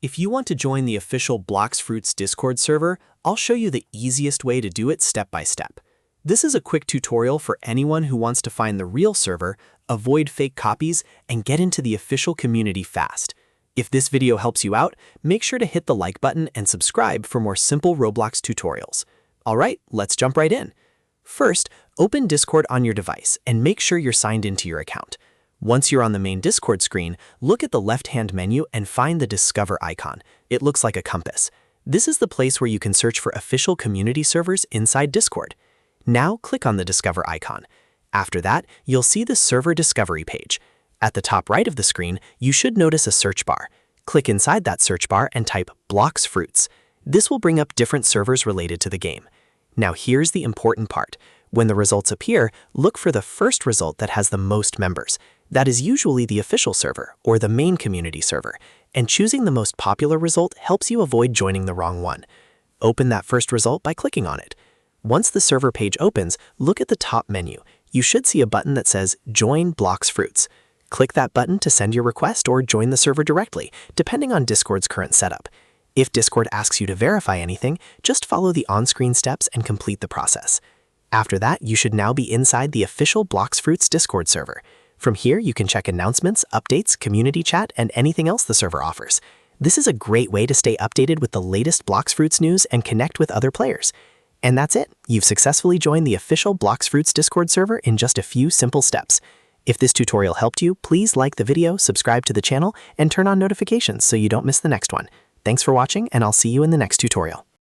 If you want to join the official Blox Fruits Discord server, I'll show you the easiest way to do it step by step. This is a quick tutorial for anyone who wants to find the real server, avoid fake copies, and get into the official community fast. If this video helps you out, make sure to hit the like button and subscribe for more simple Roblox tutorials. Alright, let's jump right in. First, open Discord on your device and make sure you're signed into your account. Once you're on the main Discord screen, look at the left-hand menu and find the Discover icon. It looks like a compass. This is the place where you can search for official community servers inside Discord. Now click on the Discover icon. After that, you'll see the Server Discovery page. At the top right of the screen, you should notice a search bar. Click inside that search bar and type Blox Fruits. This will bring up different servers related to the game. Now here's the important part. When the results appear, look for the first result that has the most members. That is usually the official server or the main community server, and choosing the most popular result helps you avoid joining the wrong one. Open that first result by clicking on it. Once the server page opens, look at the top menu. You should see a button that says Join Blox Fruits. Click that button to send your request or join the server directly, depending on Discord's current setup. If Discord asks you to verify anything, just follow the on-screen steps and complete the process. After that, you should now be inside the official Blox Fruits Discord server. From here, you can check announcements, updates, community chat, and anything else the server offers. This is a great way to stay updated with the latest Blox Fruits news and connect with other players. And that's it. You've successfully joined the official Blox Fruits Discord server in just a few simple steps. If this tutorial helped you, please like the video, subscribe to the channel, and turn on notifications so you don't miss the next one. Thanks for watching, and I'll see you in the next tutorial.